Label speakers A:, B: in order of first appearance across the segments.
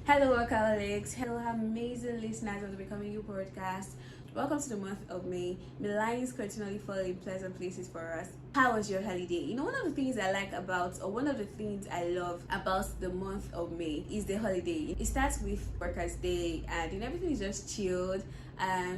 A: Hello, workaholics. Hello, amazing listeners of the Becoming You podcast. Welcome to the month of May. May lines continually fall in pleasant places for us. How was your holiday? You know, one of the things I like about, or one of the things I love about the month of May is the holiday. It starts with Workers' Day, and everything is just chilled.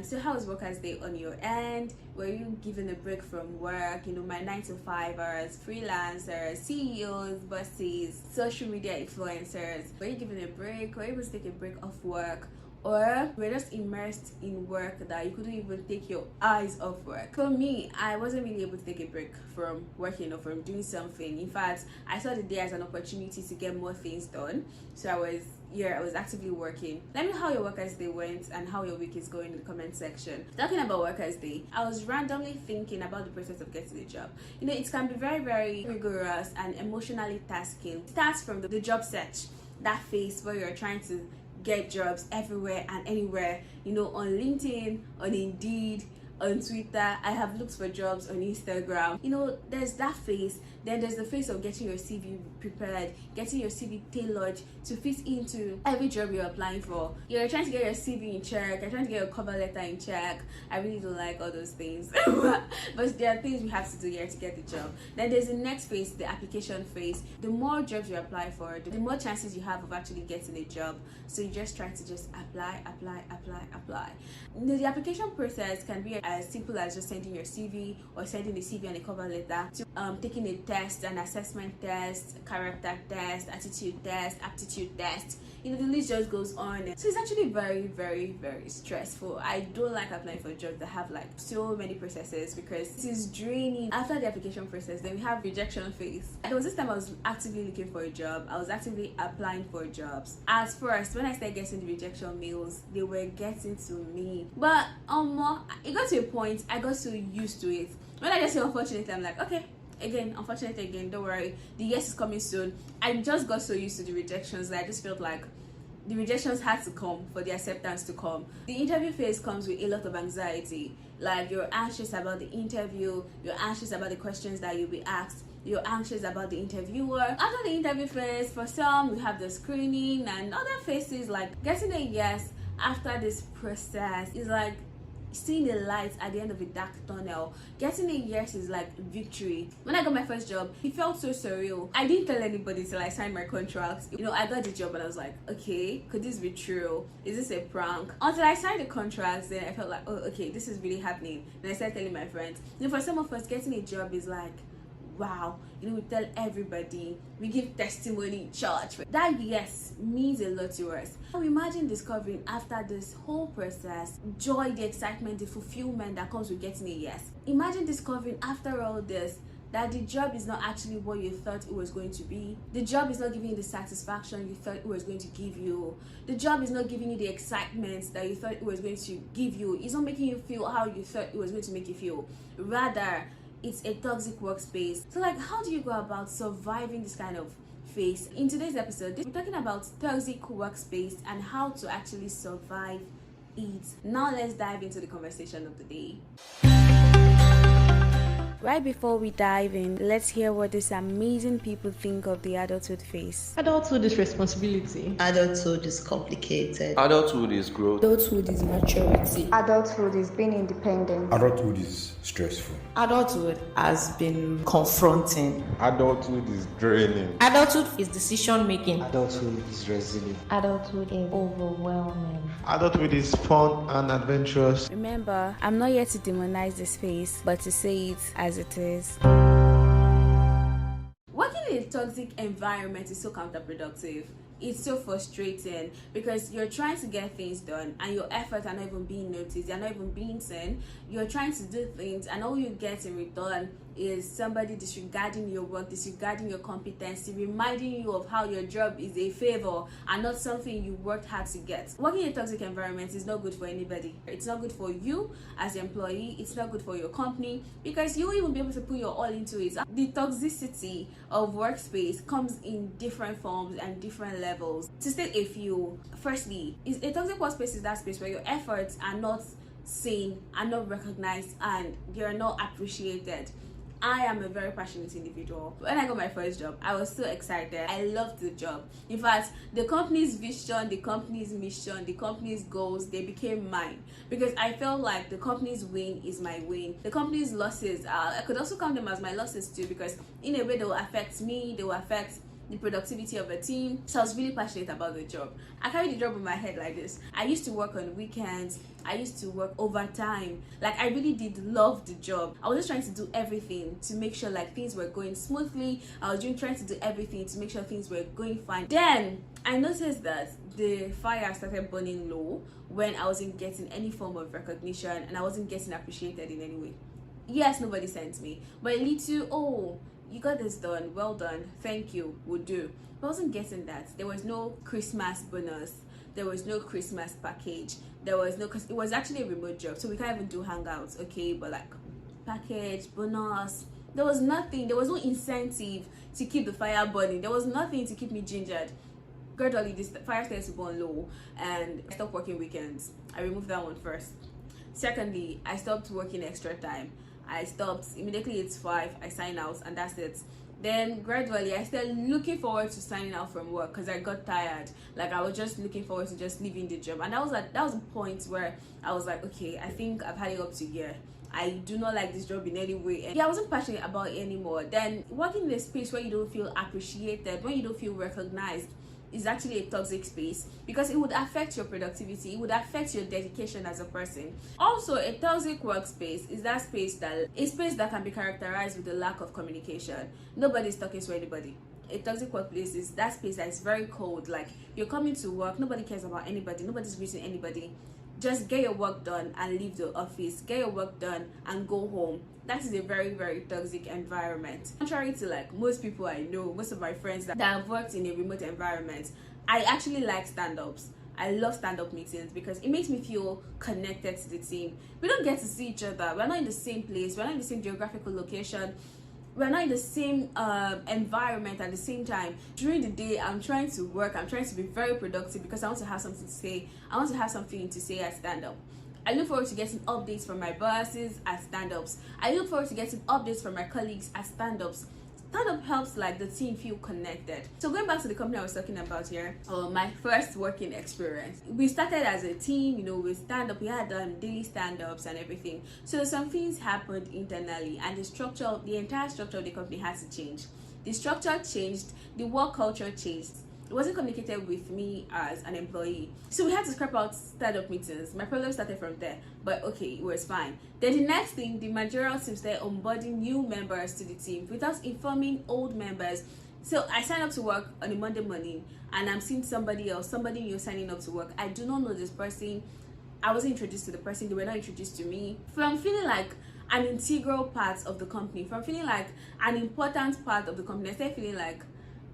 A: So how was Workers' Day on your end? Were you given a break from work? You know, my 9 to 5 hours, freelancers, CEOs, bosses, social media influencers. Were you given a break? Were you able to take a break off work? Or we're just immersed in work that you couldn't even take your eyes off work. For me, I wasn't really able to take a break from working or from doing something. In fact, I saw the day as an opportunity to get more things done. So I was actively working. Let me know how your Workers' Day went and how your week is going in the comment section. Talking about Workers' Day, I was randomly thinking about the process of getting a job. You know, it can be very, very rigorous and emotionally tasking. It starts from the job search, that phase where you're trying to get jobs everywhere and anywhere, you know, on LinkedIn, on Indeed, on Twitter. I have looked for jobs on Instagram. You know, there's that phase. Then there's the phase of getting your CV prepared, getting your CV tailored to fit into every job you're applying for. You're trying to get your CV in check, you're trying to get your cover letter in check. I really don't like all those things. But there are things we have to do here to get the job. Then there's the next phase, the application phase. The more jobs you apply for, the more chances you have of actually getting a job. So you just try to just apply. You know, the application process can be as simple as just sending your CV or sending the CV and a cover letter to taking a test, an assessment test, character test, attitude test, aptitude test. You know, the list just goes on. So it's actually very, very, very stressful. I don't like applying for jobs that have like so many processes because it is draining. After the application process, then we have rejection phase. There was this time I was actively looking for a job. I was actively applying for jobs. At first, when I started getting the rejection mails, they were getting to me. But it got to a point I got so used to it. When I just say unfortunately, I'm like, okay, unfortunately again, don't worry, the yes is coming soon. I just got so used to the rejections that I just felt like the rejections had to come for the acceptance to come. The interview phase comes with a lot of anxiety. Like, you're anxious about the interview, you're anxious about the questions that you'll be asked, you're anxious about the interviewer. After the interview phase, for some we have the screening, and other phases like getting a yes after this process is like seeing the light at the end of a dark tunnel. Getting a yes is like victory. When I got my first job, it felt so surreal. I didn't tell anybody till I signed my contract. You know, I got the job and I was like, okay, could this be true? Is this a prank? Until I signed the contract, then I felt like, oh, okay, this is really happening. And I started telling my friends. You know, for some of us, getting a job is like, wow, you know, we tell everybody, we give testimony in church. That yes means a lot to us. Now imagine discovering after this whole process, joy, the excitement, the fulfillment that comes with getting a yes. Imagine discovering after all this that the job is not actually what you thought it was going to be. The job is not giving you the satisfaction you thought it was going to give you. The job is not giving you the excitement that you thought it was going to give you. It's not making you feel how you thought it was going to make you feel. Rather, it's a toxic workspace. So like, how do you go about surviving this kind of phase? In today's episode, we're talking about toxic workspace and how to actually survive it. Now let's dive into the conversation of the day. Right before we dive in, let's hear what these amazing people think of the adulthood phase.
B: Adulthood is responsibility.
C: Adulthood is complicated.
D: Adulthood is growth.
E: Adulthood is maturity.
F: Adulthood is being independent.
G: Adulthood is stressful.
E: Adulthood has been confronting.
D: Adulthood is draining.
E: Adulthood is decision making.
H: Adulthood is resilient.
F: Adulthood is overwhelming.
D: Adulthood is fun and adventurous.
A: Remember, I'm not here to demonize this phase, but to say it as it is. Working in a toxic environment is so counterproductive. It's so frustrating because you're trying to get things done and your efforts are not even being noticed, they're not even being seen. You're trying to do things and all you get in return is somebody disregarding your work, disregarding your competency, reminding you of how your job is a favor and not something you worked hard to get. Working in a toxic environment is not good for anybody. It's not good for you as an employee, it's not good for your company because you won't even be able to put your all into it. The toxicity of workspace comes in different forms and different levels. To state a few, firstly, is a toxic workspace is that space where your efforts are not seen, are not recognized, and you're not appreciated. I am a very passionate individual. When I got my first job, I was so excited. I loved the job. In fact, the company's vision, the company's mission, the company's goals, they became mine, because I felt like the company's win is my win. The company's losses, I could also count them as my losses too, because in a way they will affect me, they will affect the productivity of a team. So I was really passionate about the job. I carried the job on my head like this. I used to work on weekends. I used to work overtime. Like, I really did love the job. I was just trying to do everything to make sure like things were going smoothly. I was trying to do everything to make sure things were going fine. Then I noticed that the fire started burning low when I wasn't getting any form of recognition and I wasn't getting appreciated in any way. Yes, nobody sent me, but a little, oh, you got this done, well done, thank you, would do. But I wasn't getting that. There was no Christmas bonus, there was no Christmas package, there was no, because it was actually a remote job, so we can't even do hangouts, okay? But like package, bonus, there was nothing. There was no incentive to keep the fire burning. There was nothing to keep me gingered. Gradually this fire started to burn low and I stopped working weekends. I removed that one first. Secondly, I stopped working extra time. I stopped immediately. It's 5, I sign out, and that's it. Then gradually I started looking forward to signing out from work because I got tired. Like, I was just looking forward to just leaving the job, and that was a point where I was like, okay, I think I've had it up to here. I do not like this job in any way, and yeah, I wasn't passionate about it anymore. Then working in a space where you don't feel appreciated, when you don't feel recognized, is actually a toxic space, because it would affect your productivity, it would affect your dedication as a person. Also, a toxic workspace is that space that can be characterized with a lack of communication. Nobody's talking to anybody. A toxic workplace is that space that is very cold. Like, you're coming to work, nobody cares about anybody, nobody's greeting anybody. Just get your work done and leave the office. Get your work done and go home. That is a very, very toxic environment. Contrary to like most people I know, most of my friends that have worked in a remote environment, I actually like stand-ups. I love stand-up meetings because it makes me feel connected to the team. We don't get to see each other. We're not in the same place. We're not in the same geographical location. We're not in the same environment at the same time. During the day, I'm trying to work. I'm trying to be very productive because I want to have something to say. I want to have something to say at stand-up. I look forward to getting updates from my bosses at stand-ups. I look forward to getting updates from my colleagues at stand-ups. Stand-up helps like the team feel connected. So going back to the company I was talking about here, my first working experience. We started as a team, with stand-up. We had daily stand-ups and everything. So some things happened internally, and the entire structure of the company had to change. The structure changed, the work culture changed. It wasn't communicated with me as an employee. So we had to scrap out stand-up meetings. My problem started from there, but okay, it was fine. Then the next thing, the managerial team started onboarding new members to the team without informing old members. So I signed up to work on a Monday morning, and I'm seeing somebody new signing up to work. I do not know this person. I wasn't introduced to the person. They were not introduced to me. From feeling like an integral part of the company, from feeling like an important part of the company, I started feeling like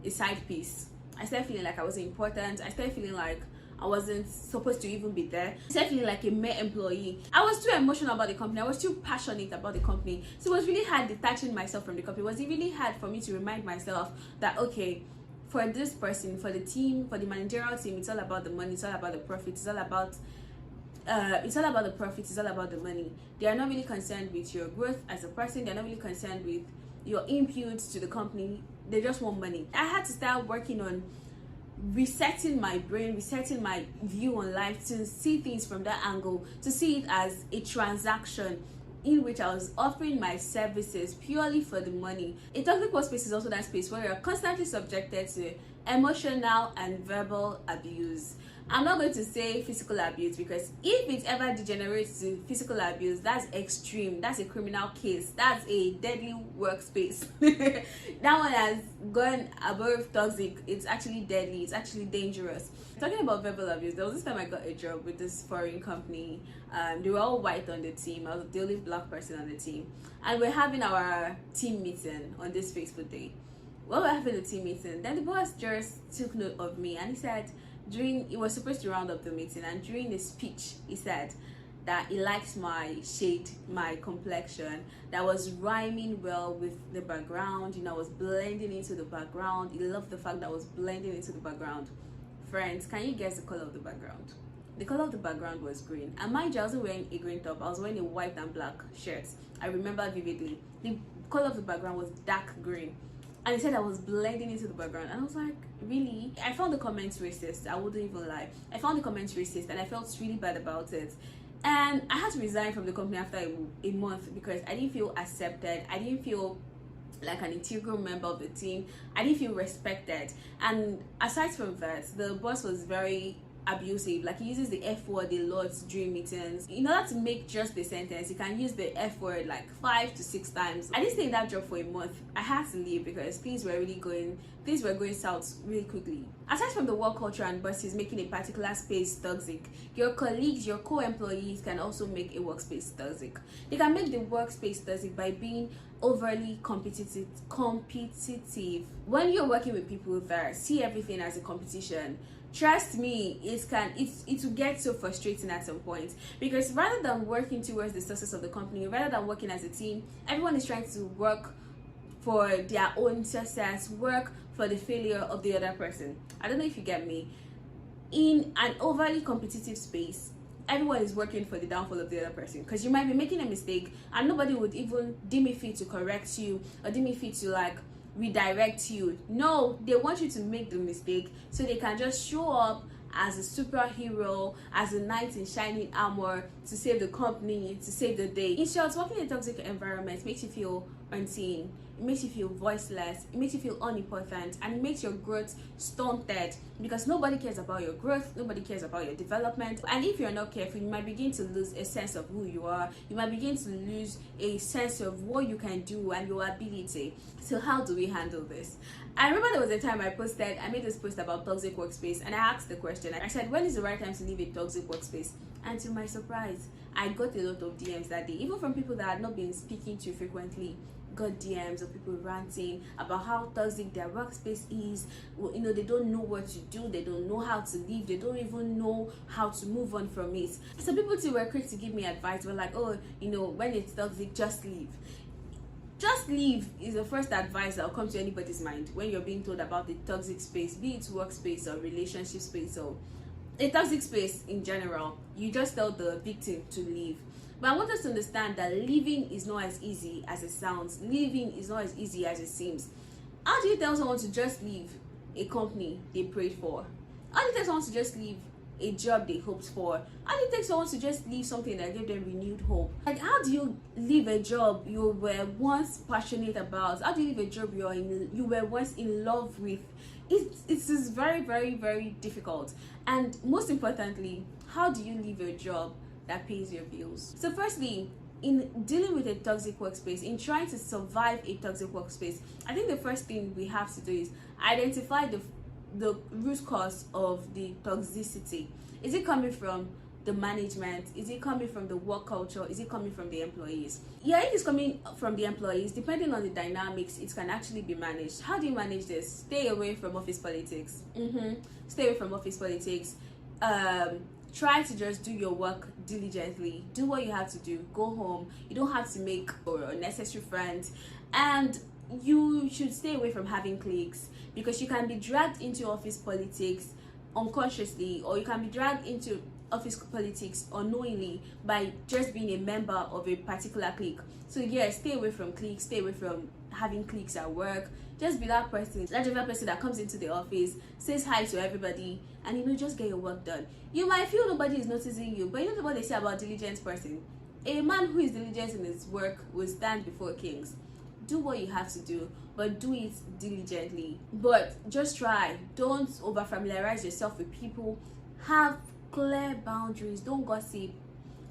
A: a side piece. I started feeling like I wasn't important. I started feeling like I wasn't supposed to even be there. I started feeling like a mere employee. I was too emotional about the company. I was too passionate about the company. So it was really hard detaching myself from the company. It was really hard for me to remind myself that, okay, for this person, for the team, for the managerial team, it's all about the money, it's all about the profit, it's all about the profit, it's all about the money. They are not really concerned with your growth as a person. They're not really concerned with your input to the company. They just want money. I had to start working on resetting my brain, resetting my view on life, to see things from that angle, to see it as a transaction in which I was offering my services purely for the money. A toxic workspace is also that space where you're constantly subjected to emotional and verbal abuse. I'm not going to say physical abuse, because if it ever degenerates to physical abuse, that's extreme. That's a criminal case. That's a deadly workspace. That one has gone above toxic. It's actually deadly. It's actually dangerous. Talking about verbal abuse, there was this time I got a job with this foreign company. They were all white on the team. I was the only black person on the team, and we're having our team meeting on this Facebook day. While we're having the team meeting, then the boss just took note of me, and he said, he was supposed to round up the meeting, and during the speech he said that he likes my shade, my complexion, that was rhyming well with the background. I was blending into the background. He loved the fact that I was blending into the background. Friends, can you guess the color of the background? The color of the background was green, and mind you, I wasn't wearing a green top. I was wearing a white and black shirt. I remember vividly. The color of the background was dark green, and he said I was blending into the background, and I was like, really? I found the comments racist. I wouldn't even lie. I found the comments racist, and I felt really bad about it. And I had to resign from the company after a month because I didn't feel accepted. I didn't feel like an integral member of the team. I didn't feel respected. And aside from that, the boss was very abusive. Like, he uses the F word a lot during meetings. In order to make just the sentence, he can use the F word like 5 to 6 times. I didn't stay in that job for a month. I had to leave because things were going south really quickly. Aside from the work culture and bosses making a particular space toxic, your colleagues, your co-employees can also make a workspace toxic. They can make the workspace toxic by being overly competitive. When you're working with people that see everything as a competition, trust me, it will get so frustrating at some point, because rather than working towards the success of the company, rather than working as a team, everyone is trying to work for their own success, work for the failure of the other person. I don't know if you get me. In an overly competitive space, everyone is working for the downfall of the other person, because you might be making a mistake and nobody would even deem it fit to correct you or deem it fit to like redirect you. No, they want you to make the mistake so they can just show up as a superhero, as a knight in shining armor to save the company, to save the day. In short, working in a toxic environment makes you feel unseen, it makes you feel voiceless, it makes you feel unimportant, and it makes your growth stunted, because nobody cares about your growth, nobody cares about your development. And if you're not careful, you might begin to lose a sense of who you are. You might begin to lose a sense of what you can do and your ability. So how do we handle this? I remember there was a time I made this post about toxic workspace, and I asked the question. I said, when is the right time to leave a toxic workspace? And to my surprise, I got a lot of DMs that day, even from people that had not been speaking to frequently. Got DMs of people ranting about how toxic their workspace is. You know, they don't know what to do, they don't know how to leave, they don't even know how to move on from it. So people too were quick to give me advice. Were like, oh, you know, when it's toxic, just leave. Just leave is the first advice that will come to anybody's mind when you're being told about the toxic space, be it workspace or relationship space or a toxic space in general. You just tell the victim to leave. But I want us to understand that leaving is not as easy as it sounds. Leaving is not as easy as it seems. How do you tell someone to just leave a company they prayed for? How do you tell someone to just leave a job they hoped for? How do you tell someone to just leave something that gave them renewed hope? Like, how do you leave a job you were once passionate about? How do you leave a job you were once in love with? It is very, very, very difficult. And most importantly, how do you leave a job that pays your bills? So firstly, in dealing with a toxic workspace, in trying to survive a toxic workspace, I think the first thing we have to do is identify the root cause of the toxicity. Is it coming from the management? Is it coming from the work culture? Is it coming from the employees? Yeah, if it's coming from the employees, depending on the dynamics, it can actually be managed. How do you manage this? Stay away from office politics. Stay away from office politics. Try to just do your work diligently. Do what you have to do. Go home. You don't have to make unnecessary friends, and you should stay away from having cliques, because you can be dragged into office politics unconsciously, or you can be dragged into office politics unknowingly by just being a member of a particular clique. So yeah, stay away from cliques, stay away from having cliques at work. Just be that person, that person that comes into the office, says hi to everybody, and you know, just get your work done. You might feel nobody is noticing you, but you know what they say about diligent person? A man who is diligent in his work will stand before kings. Do what you have to do, but do it diligently. But just try. Don't over familiarize yourself with people. Have clear boundaries. Don't gossip.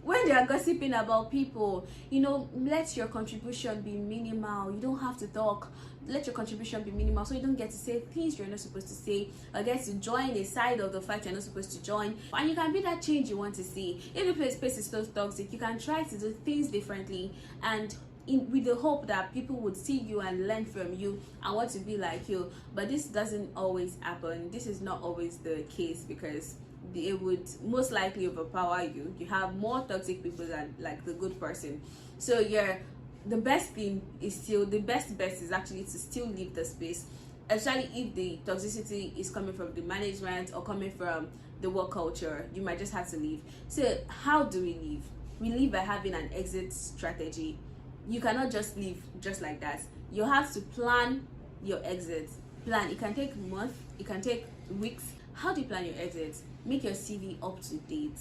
A: When they are gossiping about people, you know, let your contribution be minimal. You don't have to talk. Let your contribution be minimal, so you don't get to say things you're not supposed to say, or get to join a side of the fight you're not supposed to join. And you can be that change you want to see. If the space is so toxic, you can try to do things differently, and with the hope that people would see you and learn from you and want to be like you. But this doesn't always happen. This is not always the case, because it would most likely overpower you. You have more toxic people than like the good person. So yeah, the best best is actually to still leave the space, especially if the toxicity is coming from the management or coming from the work culture. You might just have to leave. So how do we leave? We leave by having an exit strategy. you cannot just leave just like that. You have to plan your exit. Plan. It can take months, it can take weeks. How do you plan your exit? Make your CV up to date.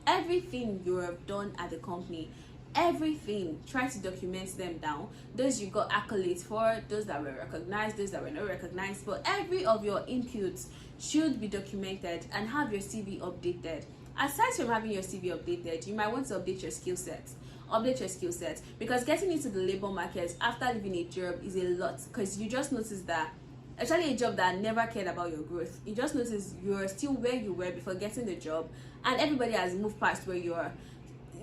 A: Everything you have done at the company, everything, try to document them down. Those you got accolades for, those that were recognized, those that were not recognized, but every of your inputs should be documented and have your CV updated. Aside from having your CV updated, you might want to update your skill set. Because getting into the labor market after leaving a job is a lot, because you just notice that, especially a job that never cared about your growth, you just notice you're still where you were before getting the job, and everybody has moved past where you are.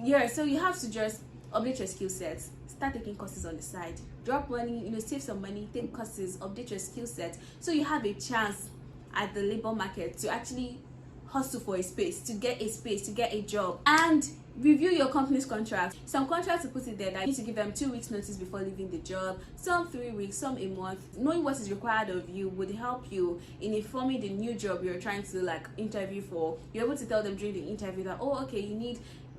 A: Yeah, so you have to just update your skill sets, start taking courses on the side, drop money, save some money, take courses, update your skill set, so you have a chance at the labor market to actually hustle for a space, to get a job. And review your company's contract. Some contracts will put it there that you need to give them 2 weeks notice before leaving the job, some 3 weeks, some a month. Knowing what is required of you would help you in informing the new job you're trying to interview for. You're able to tell them during the interview that, oh, okay, you need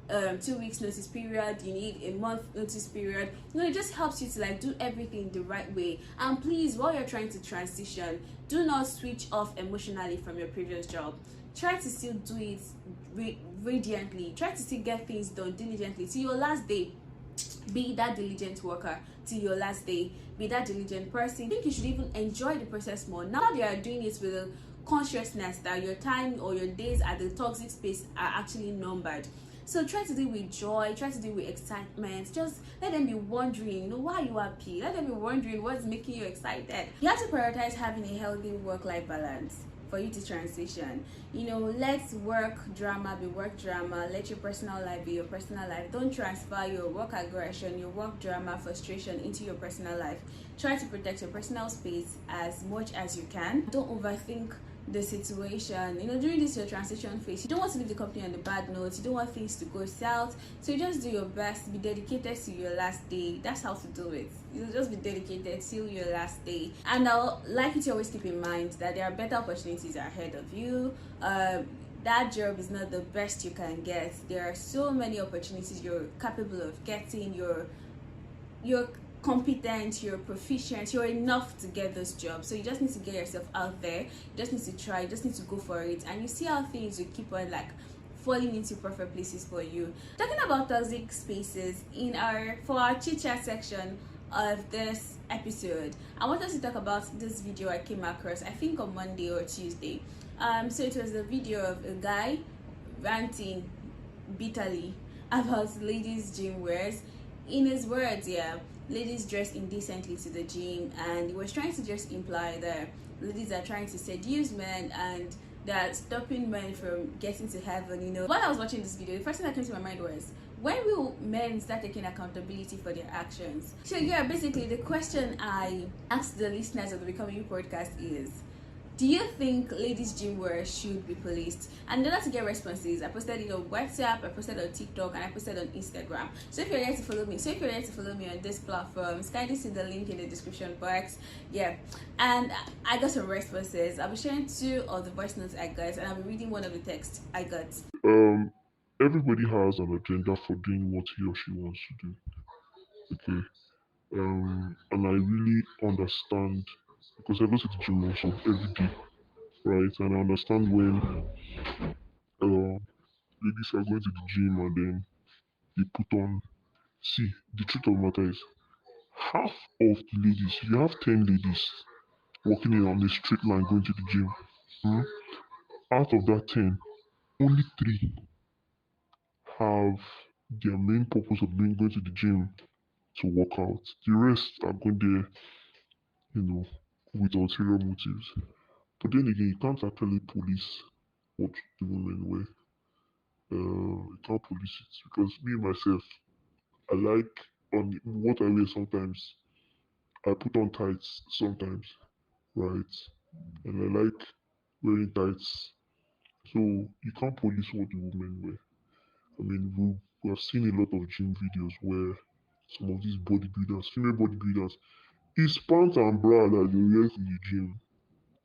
A: 2 weeks notice period, you need a month notice period. It just helps you to do everything the right way. And please, while you're trying to transition, do not switch off emotionally from your previous job. Try to still do it radiantly. Try to still get things done diligently till your last day. Be that diligent worker till your last day. Be that diligent person. I think you should even enjoy the process more. Now that you are doing it with a consciousness that your time or your days at the toxic space are actually numbered. So try to do it with joy, try to do it with excitement. Just let them be wondering, why you are happy. Let them be wondering what's making you excited. You have to prioritize having a healthy work-life balance for you to transition. Let work drama be work drama. Let your personal life be your personal life. Don't transfer your work aggression, your work drama, frustration into your personal life. Try to protect your personal space as much as you can. Don't overthink the situation. During this your transition phase, you don't want to leave the company on the bad note. You don't want things to go south, so you just do your best. Be dedicated to your last day. That's how to do it. Just be dedicated till your last day. And I'll like you to always keep in mind that there are better opportunities ahead of you. That job is not the best you can get. There are so many opportunities you're capable of getting. You're competent, you're proficient, you're enough to get this job. So you just need to get yourself out there. You just need to try, you just need to go for it, and you see how things will keep on falling into perfect places for you. Talking about toxic spaces, for our chit chat section of this episode, I want us to talk about this video I came across, I think on Monday or Tuesday. So it was a video of a guy ranting bitterly about ladies' gym wears. In his words, ladies dress indecently to the gym, and he was trying to just imply that ladies are trying to seduce men and that stopping men from getting to heaven. While I was watching this video, the first thing that came to my mind was, when will men start taking accountability for their actions? So basically the question I asked the listeners of the Becoming You podcast is, do you think ladies' gym wear should be policed? And in order to get responses, I posted it on WhatsApp, I posted on TikTok, and I posted on Instagram. So if you're ready to follow me, on this platform, kindly see the link in the description box. And I got some responses. I'll be sharing 2 of the voice notes I got, and I'll be reading one of the texts I got.
G: Everybody has an agenda for doing what he or she wants to do. Okay. And I really understand, because I go to the gym also every day, right? And I understand when ladies are going to the gym and then they put on. See, the truth of the matter is, half of the ladies, you have 10 ladies walking in on a straight line going to the gym. Hmm? Out of that 10, only 3 have their main purpose of going to the gym to work out. The rest are going there, with ulterior motives. But then again, you can't actually police what the women wear. You can't police it, because me myself, I like, on what I wear sometimes. I put on tights sometimes, right? And I like wearing tights. So you can't police what the women wear. I mean, we have seen a lot of gym videos where some of these bodybuilders, female bodybuilders, it's pants and bra that they wear to the gym.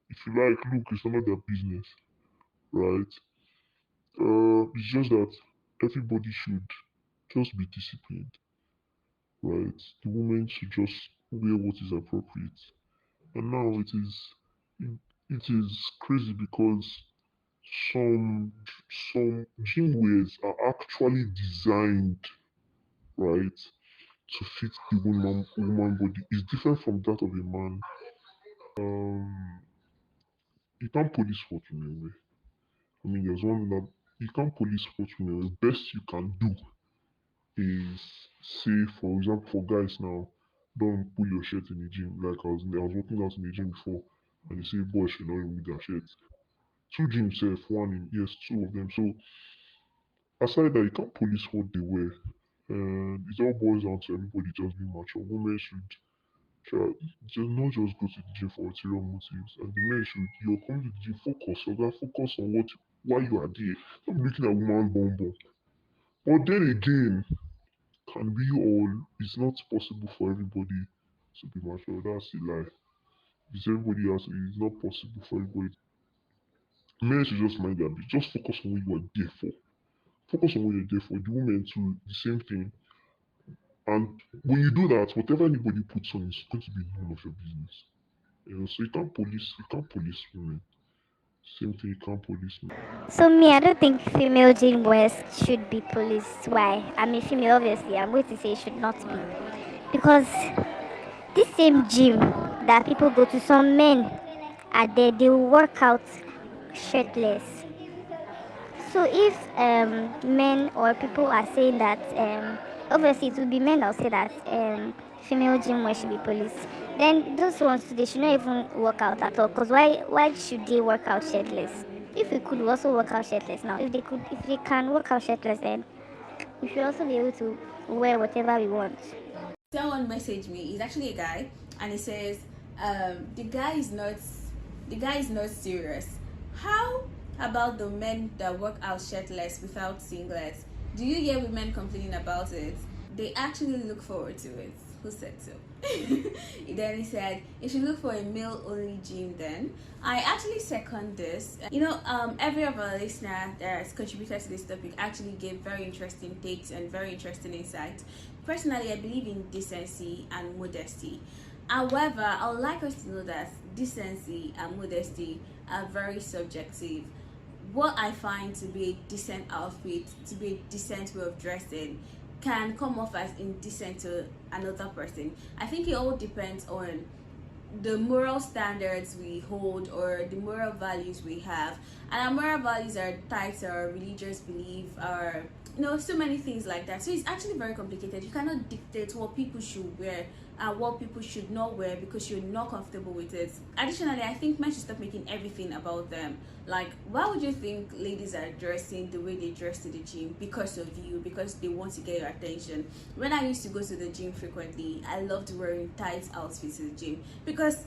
G: If you like, look, it's none of their business, right? It's just that everybody should just be disciplined, right? The woman should just wear what is appropriate. And now it is crazy because some some gym wears are actually designed, right, to fit the woman body. It's different from that of a man. Um, you can't police what women wear. I mean, there's one that you can't police what women wear. Best you can do is say, for example, for guys now, don't pull your shirt in the gym. Like I was working out in the gym before, and they say boys should not remove their shirts. Two gyms, one in yes, two of them. So aside that, you can't police what they wear. And it all boils down to everybody just being mature. Women should try just not just go to the gym for ulterior motives, and the men should you're coming to the gym, focus. So that focus on what why you are there. Stop looking at woman bum bum. But then again, can we all? It's not possible for everybody to be mature. That's a lie. Because everybody else, it's not possible for everybody. Men should just mind their business. Just focus on what you are there for. Focus on what you're there for. The women too, the same thing. And when you do that, whatever anybody puts on is going to be none of your business. So you can't police women. Same thing, you can't police men.
H: So me, I don't think female gym wears should be policed. Why? I'm a female, obviously. I'm going to say it should not be. Because this same gym that people go to, some men are there, they will work out shirtless. So if men or people are saying that, obviously it will be men that will say that female gym wear should be policed. Then those ones, they should not even work out at all. Because why should they work out shirtless? If we could also work out shirtless now, if they can work out shirtless, then we should also be able to wear whatever we want.
A: Someone messaged me. He's actually a guy, and he says, the guy is not serious. How about the men that work out shirtless without singlets? Do you hear women complaining about it? They actually look forward to it. Who said so? Then he said, you should look for a male only gym then. I actually second this. Every of our listener that has contributed to this topic actually gave very interesting takes and very interesting insights. Personally, I believe in decency and modesty. However, I would like us to know that decency and modesty are very subjective. What I find to be a decent outfit, to be a decent way of dressing, can come off as indecent to another person. I think it all depends on the moral standards we hold or the moral values we have. And our moral values are tied to our religious belief, or so many things like that. So it's actually very complicated. You cannot dictate what people should wear and what people should not wear because you're not comfortable with it. Additionally, I think men should stop making everything about them. Like, why would you think ladies are dressing the way they dress to the gym? Because of you, because they want to get your attention. When I used to go to the gym frequently, I loved wearing tight outfits to the gym because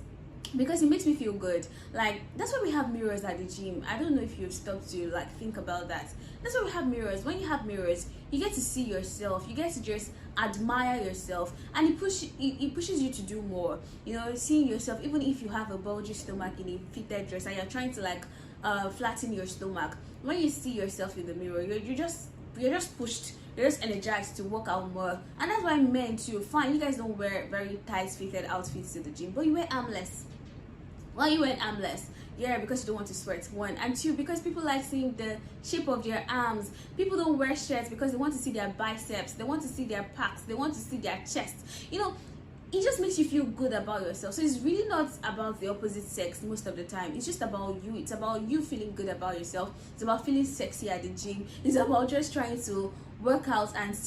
A: it makes me feel good. Like, that's why we have mirrors at the gym. I don't know if you've stopped to think about that. That's why we have mirrors. When you have mirrors, you get to see yourself, you get to just admire yourself, and it pushes you to do more. Seeing yourself, even if you have a bulgy stomach in a fitted dress and you're trying to flatten your stomach, when you see yourself in the mirror, you're just pushed, you're just energized to work out more. And that's why men too, fine, you guys don't wear very tight fitted outfits to the gym, but you wear armless. Why you wear armless? Yeah, because you don't want to sweat, one. And two, because people like seeing the shape of their arms. People don't wear shirts because they want to see their biceps, they want to see their packs, they want to see their chest. It just makes you feel good about yourself. So it's really not about the opposite sex most of the time. It's just about you. It's about you feeling good about yourself. It's about feeling sexy at the gym. It's about just trying to work out and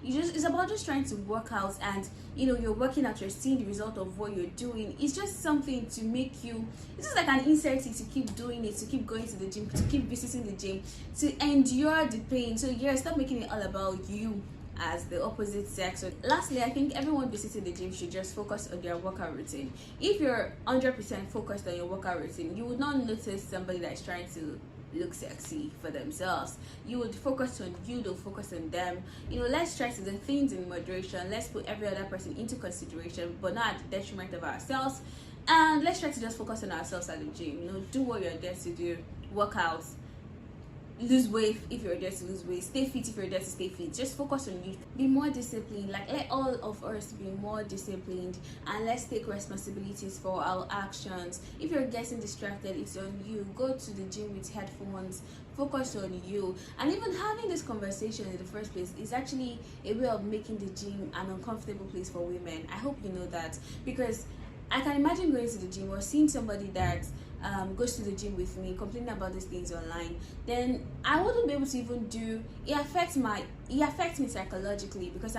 A: it's about just trying to work out and you're working out, you're seeing the result of what you're doing. It's just something to make you, it's just like an incentive to keep doing it, to keep going to the gym, to keep visiting the gym, to endure the pain. So stop making it all about you as the opposite sex. So lastly, I think everyone visiting the gym should just focus on their workout routine. If you're 100% focused on your workout routine, you would not notice somebody that's trying to look sexy for themselves. You would focus on you, don't focus on them. Let's try to do things in moderation. Let's put every other person into consideration, but not at the detriment of ourselves. And let's try to just focus on ourselves at the gym. Do what you're there to do, work out. lose weight if you're there to lose weight, stay fit if you're there to stay fit. Just focus on you. Be more disciplined. Like, let all of us be more disciplined, and let's take responsibilities for our actions. If you're getting distracted, it's on you. Go to the gym with headphones, focus on you. And even having this conversation in the first place is actually a way of making the gym an uncomfortable place for women. I hope you know that, because I can imagine going to the gym or seeing somebody that goes to the gym with me complaining about these things online. Then I wouldn't be able to even do it. Affects me psychologically, because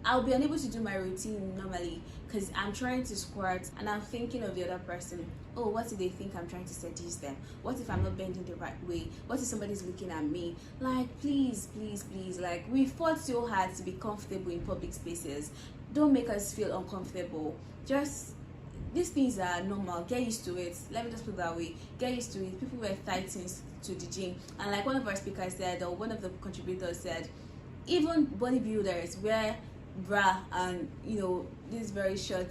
A: I'll be unable to do my routine normally, because I'm trying to squat and I'm thinking of the other person. Oh, what if they think I'm trying to seduce them? What if I'm not bending the right way? What if somebody's looking at me? Like, please, like, we fought so hard to be comfortable in public spaces. Don't make us feel uncomfortable. Just, these things are normal. Get used to it. Let me just put it that way. Get used to it. People wear tight things to the gym, and like one of our speakers said, or one of the contributors said, even bodybuilders wear bra and these very short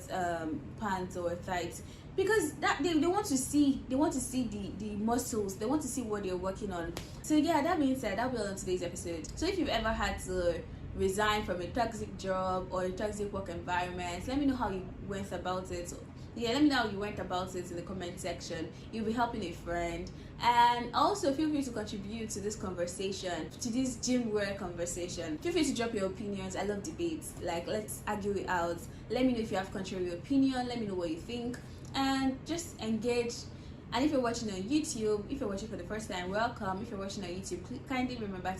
A: pants or tights, because that they want to see the muscles. They want to see what they're working on. So yeah, that being said, that'll be all on today's episode. So if you've ever had to resign from a toxic job or a toxic work environment, let me know how you went about it. Yeah, let me know how you went about it in the comment section. You'll be helping a friend. And also feel free to contribute to this conversation, to this gym wear conversation. Feel free to drop your opinions. I love debates. Like, let's argue it out. Let me know if you have contrary opinion. Let me know what you think, and just engage. And if you're watching on YouTube, if you're watching for the first time, welcome. If you're watching on YouTube, kindly remember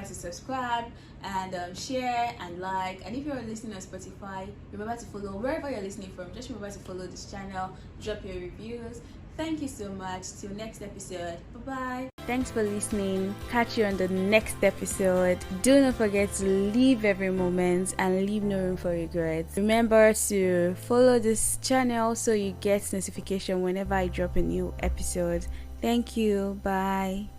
A: to subscribe and share and like. And if you're listening on Spotify, remember to follow. Wherever you're listening from, just remember to follow this channel, drop your reviews. Thank you so much. Till next episode. Bye-bye. Thanks for listening. Catch you on the next episode. Do not forget to live every moment and leave no room for regret. Remember to follow this channel so you get notification whenever I drop a new episode. Thank you. Bye.